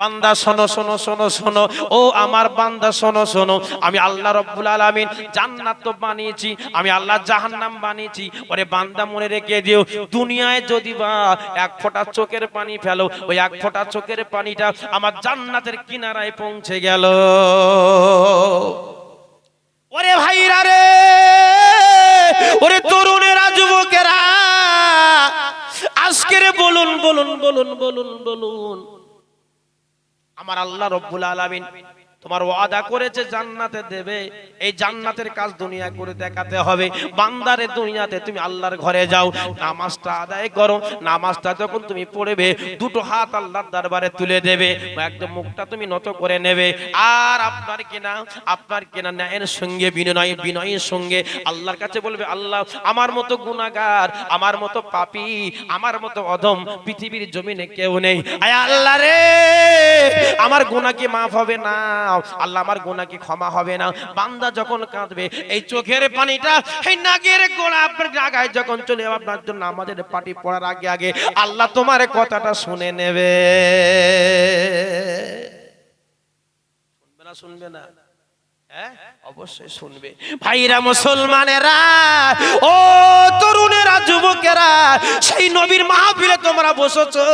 বান্দা শোনো শোনো শোনো শোনো, ও আমার বান্দা শোনো শোনো, আমি আল্লাহ রাব্বুল আলামিন জান্নাত তো বানিয়েছি, আমি আল্লাহ জাহান্নাম বানিয়েছি। ওরে বান্দা মনে রেখে দিও, দুনিয়ায় যদি বা এক ফোঁটা চোখের পানি ফেলো, ওই এক ফোঁটা চোখের পানিটা আমার জান্নাতের কিনারায় পৌঁছে গেল। ওরে ভাইরা রে, ওরে তরুণেরা, যুবকেরা, আজকের বলুন বলুন বলুন বলুন বলুন, আমার আল্লাহ রাব্বুল আলামিন তোমার ওয়াদা করেছে জান্নাতে দেবে। এই জান্নাতের কাজ দুনিয়া করে দেখাতে হবে। বান্দারে দুনিয়াতে তুমি আল্লাহর ঘরে যাও, নামাজটা আদায় করো। নামাজটা যখন তুমি পড়বে, দুটো হাত আল্লাহর দরবারে তুলে দেবে, একদম মুখটা তুমি নত করে নেবে। আর আপনার কিনা ন্যায়ের সঙ্গে বিনয়ের সঙ্গে আল্লাহর কাছে বলবে, আল্লাহ, আমার মতো গুনাহগার, আমার মতো পাপী, আমার মতো অধম পৃথিবীর জমিনে কেউ নেই। আয় আল্লাহ রে, আমার গুনাহ কি মাফ হবে না? আল্লাহ, আমার গুনাহ কি ক্ষমা হবে না? বান্দা যখন কাঁদবে, এই চোখের পানিটা এই নাগের গোড়া আপনার জায়গায় যখন চলে আপনার জন্য আমাদের পাটি পড়ার আগে আগে আল্লাহ তোমার কথাটা শুনে নেবে। শুনবে না? শুনবে না? হ্যাঁ, অবশ্যই শুনবে। ভাইরা মুসলমানেরা, ও তরুণেরা, যুবকেরা, সেই নবীর মাহফিলে তোমরা বসেছো,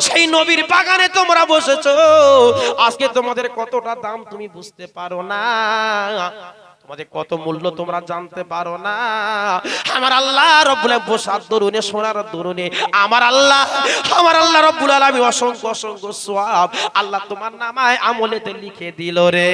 সেই নবীর বাগানে তোমরা বসেছো। আজকে তোমাদের কতটা দাম তুমি বুঝতে পারো না, তোমাদের কত মূল্য তোমরা জানতে পারো না। আমার আল্লাহ রাব্বুল আলামিন বসার দরুনে, সোনার দরুনে আমার আল্লাহ রাব্বুল আলামিন অসংখ্য অসংখ্য সওয়াব আল্লাহ তোমার নামায় আমলেতে লিখে দিল রে।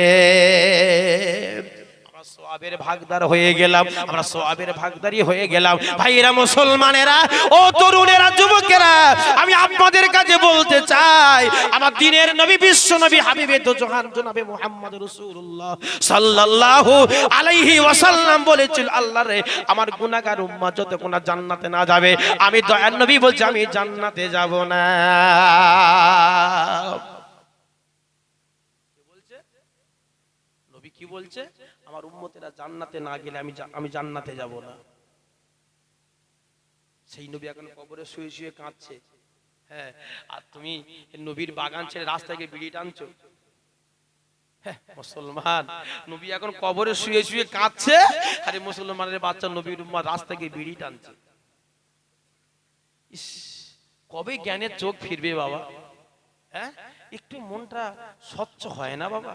সওয়াবের ভাগদার হয়ে গেলাম, আমরা সওয়াবের ভাগদারি হয়ে গেলাম। ভাইরা মুসলমানেরা, ও তরুণেরা, যুবকেরা, আমি আপনাদের কাছে বলতে চাই, আমার দ্বীনের নবী, বিশ্ব নবী, হাবিবে দো জাহান জনাবে মুহাম্মদ রাসূলুল্লাহ সাল্লাল্লাহু আলাইহি ওয়াসাল্লাম বলেছিল, আল্লাহ রে, আমার গুনাহগার উম্মত যতক্ষণ না জান্নাতে না যাবে, আমি দয়ার নবী বলছি আমি জান্নাতে যাব না। নবী কি বলছে? আমার উম্মতেরা জান্নাতে না গেলে আমি জান্নাতে যাব না। সেই নবী এখন কবরে শুয়ে শুয়ে কাঁদছে। হ্যাঁ, আর তুমি নবীর বাগান ছেড়ে রাস্তায় গিয়ে বিড়ি টানছো। হ্যাঁ মুসলমান, নবী এখন কবরে শুয়ে শুয়ে কাঁদছে, আরে মুসলমানের বাচ্চা নবীর উম্মত রাস্তায় গিয়ে বিড়ি টানছে। ইস, কবে জ্ঞানের চোখ ফিরবে বাবা? হ্যাঁ, একটু মনটা স্বচ্ছ হয় না বাবা?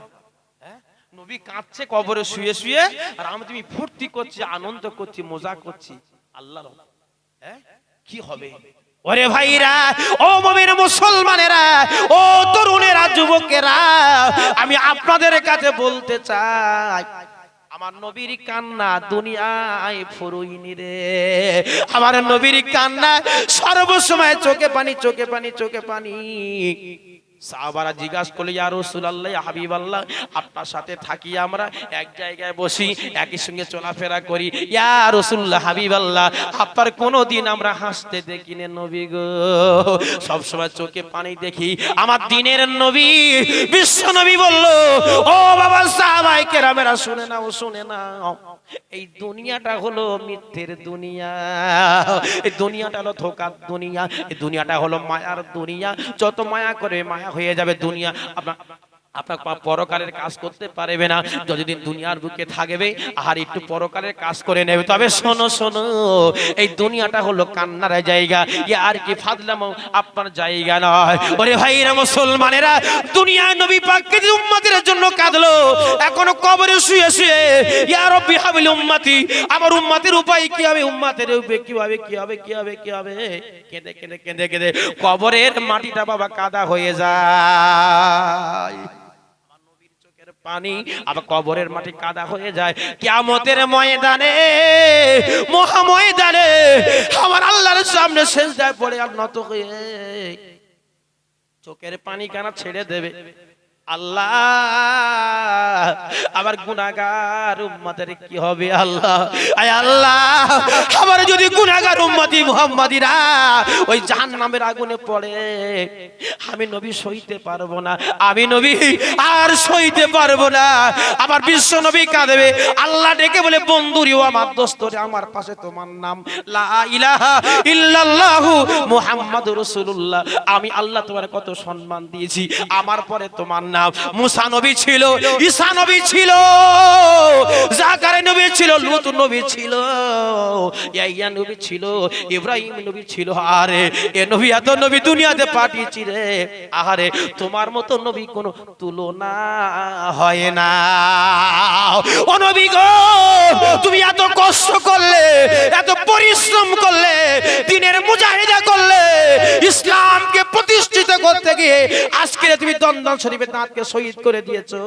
হ্যাঁ, নবী কাঁদছে কবরে শুয়ে শুয়ে, আর তুমি ফুর্তি করছি, আনন্দ করছি, মজা করছি। আল্লাহ, হ্যাঁ, কি হবে? ওরে ভাইরা, ও মুমিন মুসলমানেরা, ও তরুণেরা, যুবকেরা, আমি আপনাদের কাছে বলতে চাই, আমার নবীর কান্না দুনিয়ায় ফুরুইনি রে। আমার নবীর কান্না সর্বসময় চোখে পানি, চোখে পানি, চোখে পানি। সাহাবারা জিজ্ঞাসা করলে, ইয়া রাসূলুল্লাহ, ইয়া হাবিবাল্লাহ, আপনার সাথে থাকি, আমরা এক জায়গায় বসি, একই সঙ্গে চলাফেরা করি, ইয়া রাসূলুল্লাহ, হাবিবাল্লাহ, আপনার কোনদিন আমরা হাসতে দেখি না নবী গো, সব সময় চোখে পানি দেখি। আমার দ্বীনের নবী, বিশ্ব নবী বলল, ও বাবা সাহাবায়ে কেরামেরা, শুনে নাও, শুনে নাও, এই দুনিয়াটা হলো মিথ্যের দুনিয়া, এই দুনিয়াটা হলো ধোঁকার দুনিয়া, এই দুনিয়াটা হলো মায়ার দুনিয়া। যত মায়া করে মায়া হয়ে যাবে দুনিয়া, আপনার পরকালের কাজ করতে পারবে না। যতদিন দুনিয়ার বুকে থাকবে আর একটু পরকালের কাজ করে নেবে। তবে শোনো শোনো, এই দুনিয়াটা হলো কান্নার জায়গা, আর কি ফাদলামো আপনার জায়গা নয়। ওরে ভাইরা মুসলমানেরা, দুনিয়ার নবী পাক কিছু উম্মতের জন্য কাঁদলো, এখনো কবরে শুয়ে শুয়ে, ইয়া রাব্বি হাবিল উম্মতি, আমার উম্মতের উপায় কি হবে, উম্মতের উপায় কি হবে, কি হবে, কি হবে, কি হবে, কেঁদে কেঁদে কেঁদে কেঁদে কবরের মাটিটা বাবা কাদা হয়ে যায়। পানি আবার কবরের মাটি কাদা হয়ে যায়। কিয়ামতের ময়দানে, মহা ময়দানে আমার আল্লাহর সামনে সিজদায় পড়ে আর নত হয়ে চোখের পানি কানা ছেড়ে দেবে। আল্লাহ আমার গুনাহগার উম্মতের কি হবে আল্লাহ, আয় আল্লাহ আমার যদি গুনাহগার উম্মতি মুহাম্মাদিরা ওই জাহান্নামের আগুনে পড়ে, আমি নবী সইতে পারবো না, আমি নবী আর সইতে পারবো না। আমার বিশ্ব নবী কাঁদবে, আল্লাহ ডেকে বলে বন্ধুরি ও আমার দোস্তরে, আমার পাশে তোমার নাম লা ইলাহা ইল্লাল্লাহু মুহাম্মাদুর রাসূলুল্লাহ। আমি আল্লাহ তোমার কত সম্মান দিয়েছি, আমার পরে তোমার নাম। মুসা নবী ছিল, ঈসা নবী ছিল, জাকারিয়া নবী ছিল, লূত নবী ছিল, ইয়াহইয়া নবী ছিল, ইব্রাহিম নবী ছিল। আরে এ নবী এত নবী দুনিয়াতে পাঠিয়েছি রে, আরে তোমার মতো নবী কোনো তুলনা হয় না। ও নবী গো, তুমি এত কষ্ট করলে, এত পরিশ্রম করলে, দিনের মুজাহিদা করলে, ইসলামকে প্রতিষ্ঠিত করতে গিয়ে আজকে তুমি দন্দন শরীফে দাঁতকে শহীদ করে দিয়েছো,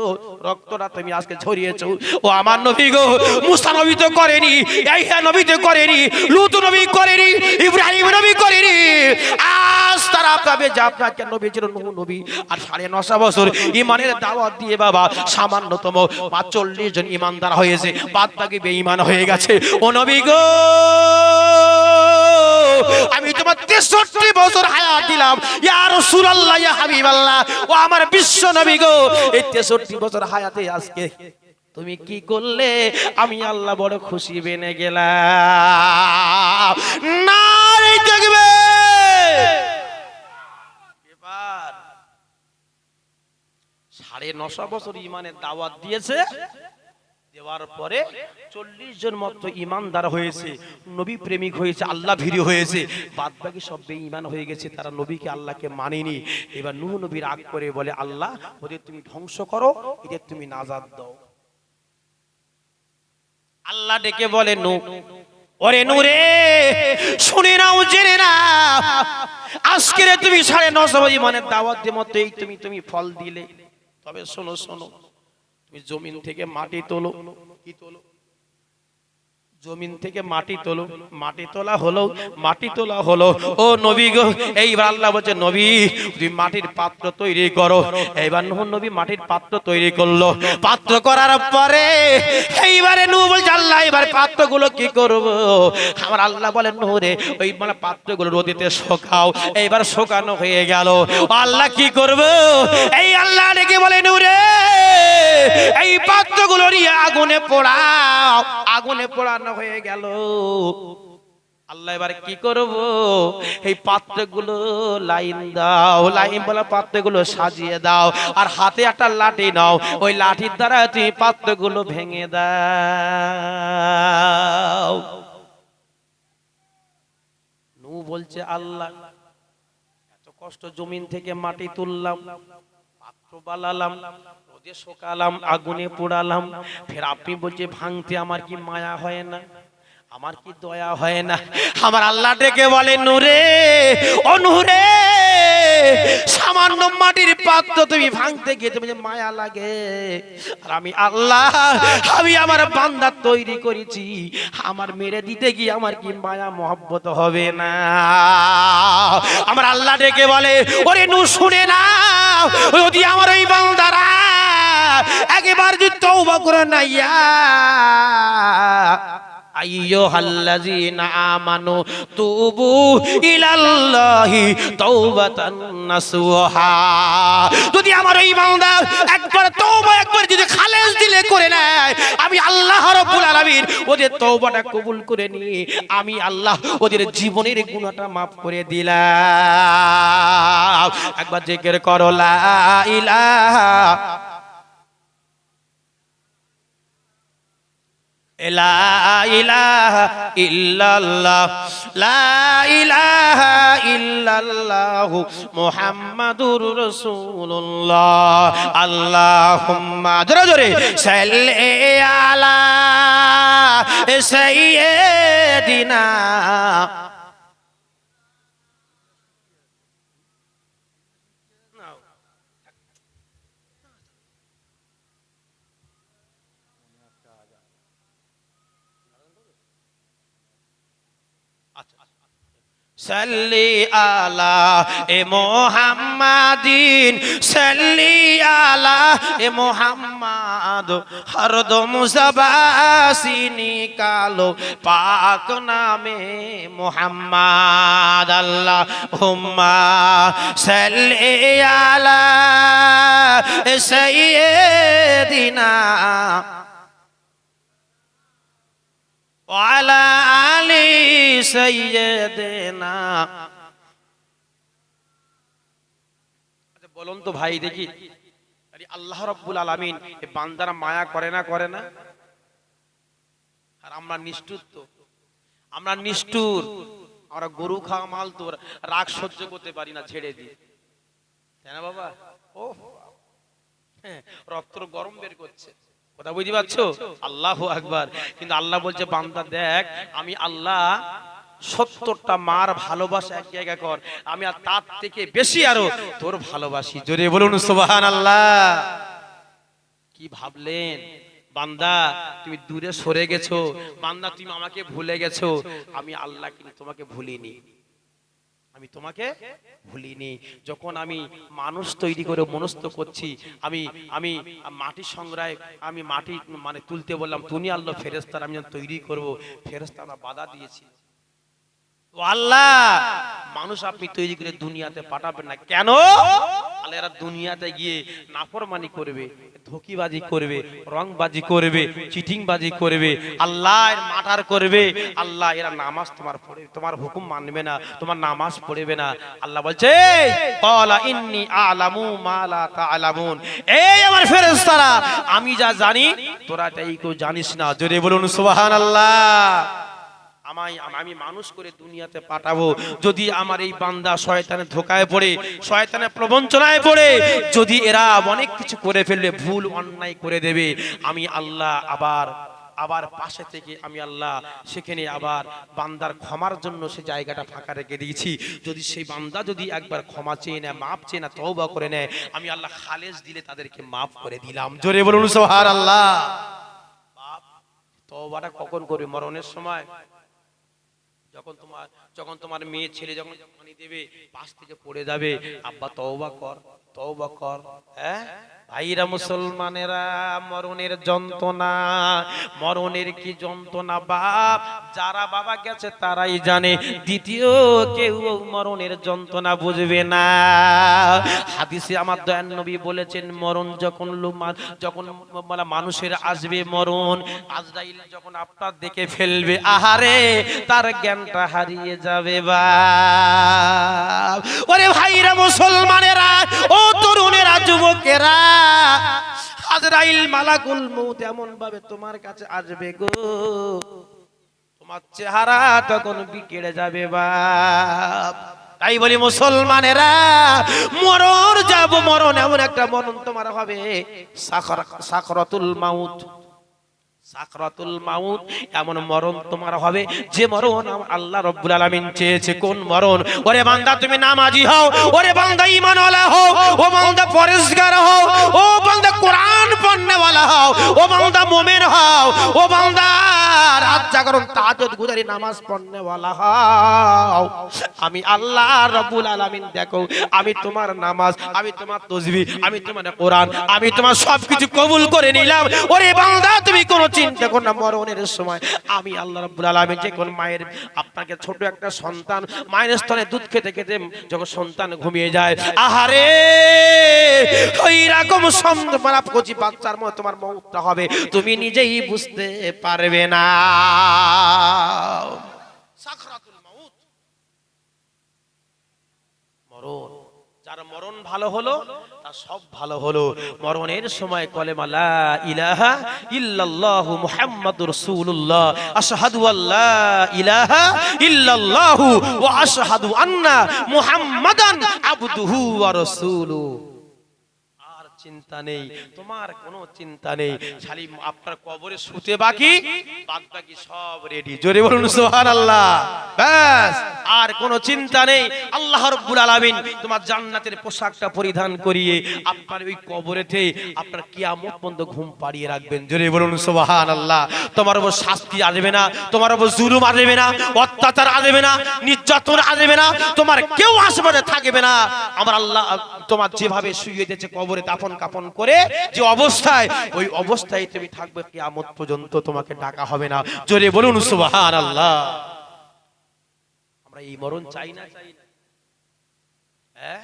রক্তটা তুমি আজকে ঝরিয়েছো। ও আমার নবী গো, মুসা নবী তো করেনি, ইয়াহইয়া নবী তো করেনি, লূত নবী করেনি, ইব্রাহিম নবী করেনি। আজ তারা পাবে যে আপনাকে নবী ছিল নূহ নবী, আর 9.5 বছর ঈমানের দাওয়াত দিয়ে বাবা সামান্যতম 40 জন ঈমানদার হয়েছে, বাদ বাকি বেঈমান হয়ে গেছে। ও নবী গো, আমি তোমার 63 বছর হায়াত দিলাম, ইয়া রাসূলুল্লাহ, ইয়া হাবিবাল্লাহ। ও আমার বিশ্ব নবী গো, এই 63 বছর হায়াতে আজকে তুমি কি করলে? আমি আল্লাহ বড় খুশি বেনে গেলাম। নারে দেখবে এবার 9.5 বছর ঈমানের দাওয়াত দিয়েছে, দেওয়ার পরে 40 জন মাত্র ঈমানদার হয়েছে, নবী প্রেমিক হয়েছে, আল্লাহ ভীরু হয়েছে, বাদ বাকি সব বেঈমান হয়ে গেছে, তারা নবীকে আল্লাহকে মানেনি। এবার নূহ নবী রাগ করে বলে, আল্লাহ ওদের তুমি ধ্বংস করো, এদের তুমি নাজাত দাও। আল্লাহ ডেকে বলে, নূহ, ওরে নূহ রে, শুনে নাও, জেনে নাও, আজকে তুমি 9.5 ঈমানের দাওয়াত দিয়ে মত এই তুমি ফল দিলে। তবে শোনো শোনো, তুমি জমিন থেকে মাটি তোলো, কি তোলো? জমিন থেকে মাটি তোলো, মাটি তোলা হলো, মাটি তোলা হলো। ও নবী গো, এইবার আল্লাহ বলছে, নবী তুমি মাটির পাত্র তৈরি করো। এইবার নূহ নবী মাটির পাত্র তৈরি করলো, পাত্র করার পরে এইবারে নূহ বলছে, আল্লাহ এবার পাত্রগুলো কি করব? আমার আল্লাহ বলেন, নূহ রে ওই মানে পাত্রগুলো রোদেতে শুকাও। এইবার শুকানো হয়ে গেল, আল্লাহ কি করব? এই আল্লাহ ডেকে বলে, নূহ রে এই পাত্রগুলো নিয়ে আগুনে পোড়াও। আগুনে পোড়ানো হয়ে গেল, আল্লাহ এবার কি করব? এই পাত্রগুলো লাইন দাও, লাইন বলা পাত্রগুলো সাজিয়ে দাও, আর হাতে একটা লাঠি নাও, ওই লাঠির দ্বারা তুমি পাত্রগুলো ভেঙে দাও। নূহ বলছে, আল্লাহ এত কষ্ট জমিন থেকে মাটি তুললাম, পাত্র বানালাম, রোদে শুকালাম, আগুনে পোড়ালাম, ফের আপনি বলছে ভাঙতে, আমার কি মায়া হয় না? আমার কি দয়া হয় না? আমার আল্লাহ ডেকে বলে, নূরে, ও নূরে, সামান্য মাটির পাত্র তুমি ভাঙতে গিয়ে তুমি মায়া লাগে, আর আমি আল্লাহ, আমি আমার বান্দা তৈরি করেছি, আমার মেরে দিতে গিয়ে আমার কি মায়া মহব্বত হবে না? আমার আল্লাহ ডেকে বলে, ওরে নূহ শুনে না, যদি আমার ওই বান্দারা একবার যদি তওবা করে না, ইয়া আইয়ুহাল্লাযীনা আমানু তুবু ইলাল্লাহি তাওবাতান নাসুহা, যদি আমার এই বান্দা একবার তওবা, একবার যদি খালেস দিলে করে নেয়, আমি আল্লাহ রাব্বুল আলামিন ওদের তওবাটা কবুল করে নিয়ে আমি আল্লাহ ওদের জীবনের গুনাহটা maaf করে দিলাম। একবার জিকির করো, লা ইলাহা লা ইলাহা ইল্লাল্লাহ, লা ইলাহা ইল্লাল্লাহু মুহাম্মাদুর রাসূলুল্লাহ। আল্লাহুম্মা জোরে জোরে সাল্লি আলা সাইয়্যিদিনা সাল্লি আলা এ মুহাম্মাদিন, সাল্লি আলা এ মোহাম্মদ হরদম জবাসি নিকালো পাক নামে মোহাম্মদ আল্লাহুম্মা সাল্লি আলা সাইয়্যিদিনা ওয়া আলা আলি সাইয়্যিদিনা। আচ্ছা বলুন তো ভাই দেখি, আল্লাহ রাব্বুল আলামিন এই বান্দারা মায়া করে না করে না? আর আমরা নিষ্ঠুর, তো আমরা নিষ্ঠুর, আমরা গরু খাওয়া মাল তো রাগ সহ্য করতে পারি না, ছেড়ে দিই, তাই না বাবা? ও রক্ত গরম বের করছে, কথা বুঝতে পারছো? আল্লাহু আকবার। কিন্তু আল্লাহ বলছে বান্দা দেখ, আমি আল্লাহ 70টা মার ভালোবাসা এক জায়গা কর, আমি আর তার থেকে বেশি আরো তোর ভালোবাসি। জোরে বলুন সুবহানাল্লাহ। কি ভাবলেন বান্দা? তুমি দূরে সরে গেছো, বান্দা তুমি আমাকে ভুলে গেছো, আমি আল্লাহ কিন্তু তোমাকে ভুলিনি, আমি তোমাকে ভুলিনি। যখন আমি মানুষ তৈরি করে মনস্থ করছি, আমি আমি মাটি সংগ্রহে, আমি মাটি মানে তুলতে বললাম, তুমি আল্লাহ ফেরেশতারা আমি তৈরি করব, ফেরেশতারা বাধা দিয়েছি। ও আল্লাহ, মানুষ আপনি তৈরি করে দুনিয়াতে পাঠাবেন না কেন? আল্লাহ এরা দুনিয়াতে গিয়ে নাফরমানি করবে, ধোঁকিবাজি করবে, রংবাজি করবে, চিটিংবাজি করবে, আল্লাহর মার্ডার করবে। আল্লাহ এরা নামাজ তোমার পড়ে, তোমার হুকুম মানবে না, তোমার নামাজ পড়বে না। আল্লাহ বলছে ক্বালা ইন্নী আ'লামু মা লা তা'লামুন, এই আমার ফেরেশতারা, আমি যা জানি তোরা তাই কেউ জানিস না। জোরে বলুন সুবহানাল্লাহ। আমি মানুষ করে দুনিয়াতে পাঠাবো, যদি আমার এই বান্দা শয়তানের ধোকায় পড়ে, শয়তানের প্রবঞ্চনায় পড়ে, যদি এরা অনেক কিছু করে ফেলবে, ভুল অন্যায় করে দেবে, আমি আল্লাহ আবার পাশে থেকে আমি আল্লাহ সেখানে আবার বান্দার ক্ষমার জন্য সে জায়গাটা ফাঁকা রেখে দিয়েছি। যদি সেই বান্দা যদি একবার ক্ষমা চেয়ে নেয়, মাফ চেয়ে না, তওবা করে নেয়, আমি আল্লাহ খালেস দিলে তাদেরকে মাফ করে দিলাম। জোরে বলুন সুবহানাল্লাহ। বাপ তওবাটা কখন করবে? মরণের সময়। যখন তোমার মেয়ে ছেলে যখন পানি দেবে, পাশ থেকে পড়ে যাবে, আব্বা তওবা কর, তওবা কর। হ্যাঁ ভাইরা মুসলমানেরা, মরণের যন্ত্রণা, মরণের কি যন্ত্রণা বাপ, যারা বাবা গেছে তারাই জানে, দ্বিতীয় কেউ মরণের যন্ত্রণা বুঝবে না। হাদিসে আমার দয়ার নবী বলেছেন, মরণ যখন মানুষের আসবে, মরণ আজরাইল যখন আপনার দেখে ফেলবে, আহারে তার জ্ঞানটা হারিয়ে যাবে বাপ। ওরে ভাইরা মুসলমানেরা, ও তরুণেরা, যুবকেরা, আজরাইল মালাকুল মউত এমন ভাবে তোমার কাছে আসবে গো, তোমার চেহারা তখন বিগড়ে যাবে বাপ। তাই বলি মুসলমানেরা, মরণ যাব, মরণ এমন একটা মরণ তোমার হবে, সাকরাতুল মাউত, সাকরাতুল মাউত এমন মরণ তোমার হবে, যে মরণ আল্লাহ রাব্বুল আলামিন চেয়েছে। কোন মরণ? ওরে বান্দা তুমি নামাজি হও, ওরে বান্দা ঈমানওয়ালা হও, ও বান্দা পরেশগার হও, ও বান্দা কোরআন পড়নেওয়ালা হও, ও বান্দা মুমিন হও, ও বান্দা রাত জাগরণ তাহাজ্জুদ গুজারি নামাজ পড়নেওয়ালা হও, আমি আল্লাহ রাব্বুল আলামিন দেখো, আমি তোমার নামাজ, আমি তোমার তাসবিহ, আমি তোমার কোরআন, আমি তোমার সবকিছু কবুল করে নিলাম। ওরে বান্দা তুমি কোন চিন্তা করো না, মরণের সময় আমি আল্লাহ রাব্বুল আলামিন, যে কোন মায়ের আপনাকে ছোট একটা সন্তান মায়ের স্তনে দুধ খেতে খেতে যখন সন্তান ঘুমিয়ে যায়, আহারে ওই রকম সম্মানাপ কচি বাচ্চার মতো তোমার মওতটা হবে, তুমি নিজেই বুঝতে পারবে না। সাকরাতুল মাউত, মরণ। যার মরণ ভালো হলো তার সব ভালো হলো। মরণের সময় কলেমা লা ইলাহা ইল্লাল্লাহু মুহাম্মাদুর রাসূলুল্লাহ, আশহাদু আল্লা ইলাহা ইল্লাল্লাহু ওয়া আশহাদু আন্না মুহাম্মাদান আবদুহু ওয়া রাসূলুহু। আর চিন্তা নেই, তোমার কোনো চিন্তা নেই, খালি আপনার কবরে শুতে বাকি, বাদ বাকি সব রেডি। জোরে বলুন সুবহানাল্লাহ। ব্যাস আর কোনো চিন্তা নেই। আল্লাহ রাব্বুল আলামিন তোমার জান্নাতের পোশাকটা পরিধান করিয়ে আপনার ওই কবরেতে আপনার কিয়ামত পর্যন্ত ঘুম পাড়িয়ে রাখবেন। জোরে বলুন সুবহানাল্লাহ। তোমার উপর শাস্তি আসবে না, তোমার উপর জুলুম আসবে না, অত্যাচার আসবে না, নির্যাতন আসবে না, তোমার কেউ আশেপাশে থাকবে না। আমার আল্লাহ তোমার যেভাবে শুইয়ে দিয়েছে কবরে দাফন দাফন কাফন করে যে অবস্থায়, ওই অবস্থায় তুমি থাকবে কিয়ামত পর্যন্ত, তোমাকে ডাকা হবে না। জোরে বলুন সুবহানাল্লাহ। আমরা এই মরণ চাই না, চাই না? হ্যাঁ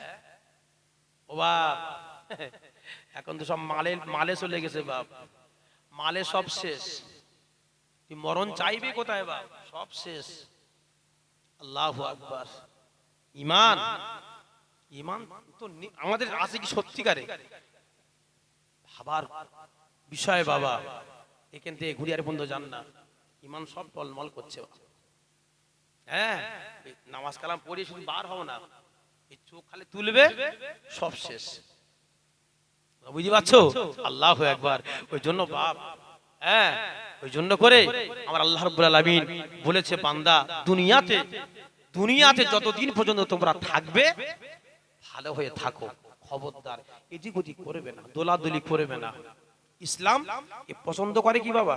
ও বাপ, এখন তো সব মালে চলে গেছে বাপ, মালে সব শেষ। তুই মরণ চাইবি কোথায় বাপ? সব শেষ। আল্লাহু আকবার। ঈমান, ঈমান তো আমাদের আছে কি সত্যিকারে? ভাবার বিষয় বাবা। এখান থেকে ঘুরিয়ার বন্ধু যান না, ঈমান সব টলমল করছে। হ্যাঁ, নামাজ কালাম পড়ে শুধু বার হও না, এই চোখ খালি তুলবে, সব শেষ। বুঝতে পারছো? আল্লাহু আকবার। ওই জন্য বাপ, হ্যাঁ, ওই জন্য করে আমার আল্লাহ রাব্বুল আলামিন বলেছে, বান্দা দুনিয়াতে যতদিন পর্যন্ত তোমরা থাকবে ভালো হয়ে থাকো, খবরদার এদিক ওদিক করবে না, দোলাদুলি করবে না। ইসলাম এ পছন্দ করে কি বাবা?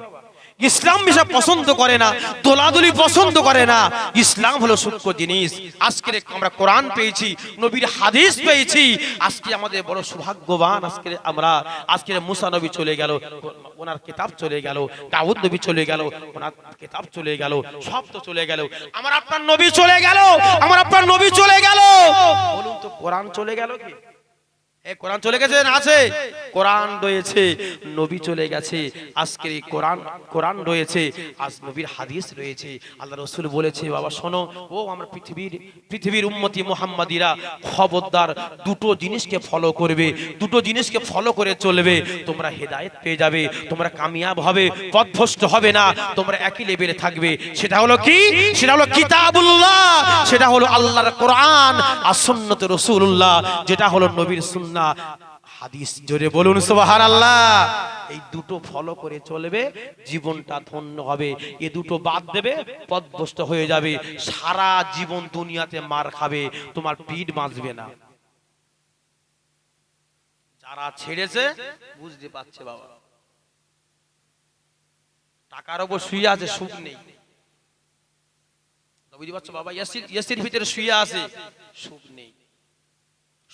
ইসলাম এসব পছন্দ করে না, দোলাদুলি পছন্দ করে না। ইসলাম হলো সূক্ষ্ম জিনিস। আজকে আমরা কোরআন পেয়েছি, নবীর হাদিস পেয়েছি। আজকে আমাদের বড় সৌভাগ্যবান। আজকে মুসা নবী চলে গেল, ওনার কিতাব চলে গেল, দাউদ নবী চলে গেল, ওনার কিতাব চলে গেল, সব তো চলে গেল। আমার আপনার নবী চলে গেল, আমার আপনার নবী চলে গেল। বলুন তো কোরআন চলে গেল কি? কোরআন চলে গেছে না আছে? কোরআন রয়েছে, নবী চলে গেছে। আজকের এই কোরআন রয়েছে, আজ নবীর হাদিস রয়েছে। আল্লাহ রাসূল বলেছে, বাবা শোনো, ও আমরা পৃথিবীর উম্মতি মুহাম্মাদিরা, খবরদার দুটো জিনিসকে ফলো করবে, দুটো জিনিসকে ফলো করে চলবে, তোমরা হেদায়েত পেয়ে যাবে, তোমরা কামিয়াব হবে, পথভ্রষ্ট হবে না, তোমরা একই লেভেলে থাকবে। সেটা হলো কি? সেটা হলো কিতাবুল্লাহ, সেটা হলো আল্লাহর কোরআন আর সুন্নাতে রাসূলুল্লাহ, যেটা হলো নবীর সুন্নাহ হাদিস। জোরে বলুন সুবহানাল্লাহ। এই দুটো ফলো করে চলবে, জীবনটা ধন্য হবে। এ দুটো বাদ দেবে, পথভ্রষ্ট হয়ে যাবে, সারা জীবন দুনিয়াতে মার খাবে, তোমার পিঠ বাঁচবে না। যারা ছেড়েছে বুঝতে পারছে বাবা, টাকার উপর শুয়ে আছে, সুখ নেই। বুঝতে পারছো বাবা? ইয়াসির ভিতরে শুয়ে আছে, সুখ নেই,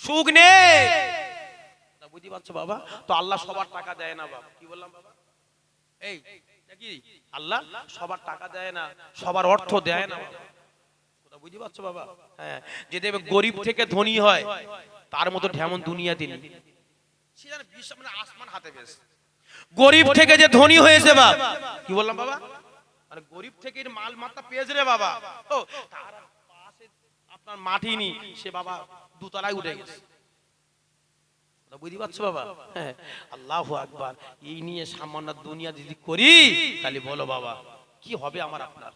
সুখ নেই। বুঝতে পারছো বাবা? তো আল্লাহ সবার টাকা দেয় না বাবা। কি বললাম বাবা? এই নাকি আল্লাহ সবার টাকা দেয় না, সবার অর্থ দেয় না বাবা। বুঝতে পারছো বাবা? হ্যাঁ, যে দেবে গরিব থেকে ধনী হয়, তার মতো ঢেমন দুনিয়াতে নেই। সে জানে বিশ্ব মানে আসমান হাতে বেশ। গরিব থেকে যে ধনী হয়েছে বাবা, কি বললাম বাবা? মানে গরিব থেকে মাল মাত্রা পেয়েছে রে বাবা, ও তার পাশে আপনার মাটি নি, সে বাবা দুতলায় উঠে গেছে। বুঝতে পারছো বাবা? হ্যাঁ, আল্লাহু আকবার। এই নিয়ে সামান্য দুনিয়া যদি করি, তাহলে বলো বাবা কি হবে আমার আপনার?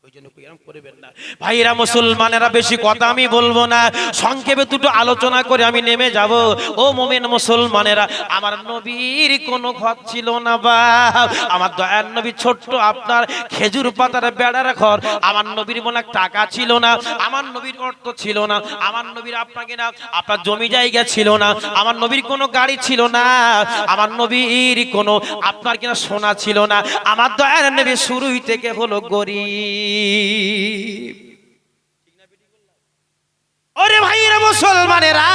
ওই জন্য এরকম করবেন না ভাইরা মুসলমানেরা। বেশি কথা আমি বলবো না, সংক্ষেপে দুটো আলোচনা করে আমি নেমে যাব। ও মুমিন মুসলমানেরা, আমার নবীর কোনো ঘর ছিল না বাপ। আমার দয়ার নবী ছোট্ট আপনার খেজুর পাতার বেড়ার ঘর। আমার নবীর মনে টাকা ছিল না, আমার নবীর অর্থ ছিল না, আমার নবীর আপনাকে না আপনার জমি জায়গা ছিল না, আমার নবীর কোনো গাড়ি ছিল না, আমার নবীর কোনো আপনার কিনা সোনা ছিল না। আমার দয়ার নবী শুরুই থেকে হলো গরিব। ওরে ভাইরা মুসলমানেরা,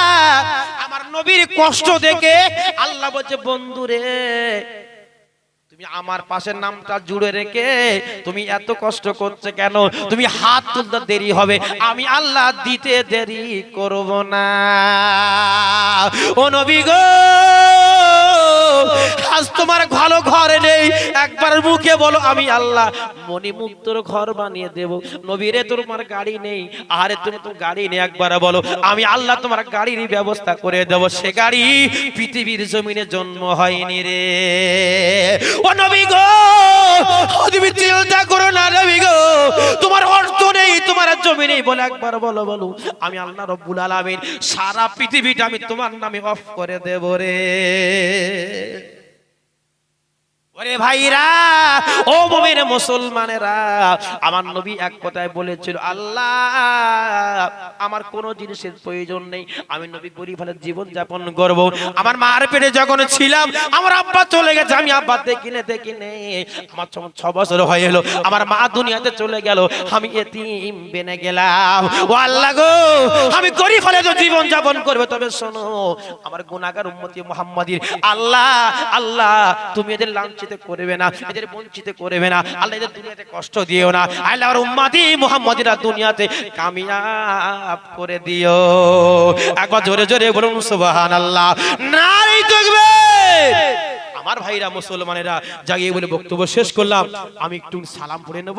আমার নবীর কষ্ট দেখে আল্লাহ বলছে, বন্ধুরে তুমি আমার পাশের নামটা জুড়ে রেখে তুমি এত কষ্ট করছে কেন? তুমি হাত তুলতে দেরি হবে, আমি আল্লাহ দিতে দেরি করব না। ও নবী গো, আজ তোমার ভালো ঘরে নেই, একবার মুখে বলো আমি আল্লাহ মণিমুক্তর ঘর বানিয়ে দেব। নবীরে তোমার গাড়ি নেই, আরে তুমি তো গাড়ি নেই, একবার বলো আমি আল্লাহ তোমার গাড়ির ব্যবস্থা করে দেব। সে গাড়ি পৃথিবীর জমিনে জন্ম হয়নি রে। ও নবী গো, তুমি চিন্তা করো না নবী গো, তোমার অর্থ নেই, তোমার জমি নেই বলে একবার বলো বলো আমি আল্লাহ রব্বুল আলামিন সারা পৃথিবীটা আমি তোমার নামে অফ করে দেব রে। ওরে ভাইরা, ও মুমিন মুসলমানেরা, আমার নবী এক কথায় বলেছিল, আল্লাহ আমার কোন জিনিসের প্রয়োজন নেই, আমি নবী গরিব হালে জীবন যাপন করব। আমার মার পেটে যখন ছিলাম আমার আব্বা চলে গেছে, আমি আব্বা দেখিনি আমার 6 বছর হয়ে এলো, আমার মা দুনিয়াতে চলে গেল, আমি এতিম বেনে গেলাম। ও আল্লাহ গো, আমি গরিব হলে তো জীবন যাপন করবে, তবে শোনো আমার গুনাহগার উম্মতি মুহাম্মাদির আল্লাহ আল্লাহ তুমি এদের লাঞ্ছিত করবে না, এদের বঞ্চিত করবে না, আল্লাহ এদের দুনিয়াতে কষ্ট দিও না, আল্লাহ আর উম্মতি মুহাম্মাদিরা দুনিয়াতে কামিয়াব করে দিও। একবার জোরে জোরে বলুন সুবহানাল্লাহ, নারে তাকবীর। আমার ভাইরা মুসলমানেরা, জাগিয়ে বলে বক্তব্য শেষ করলাম। আমি একটু সালাম পড়ে নেব,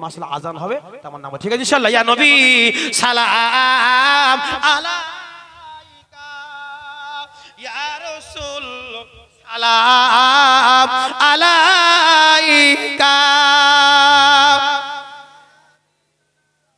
মাসালা আজান হবে, আমার নাম ঠিক আছে ইনশাআল্লাহ। ইয়া নবী সালাম আলাইকা, ইয়া রাসূল সালাম আলাইকা।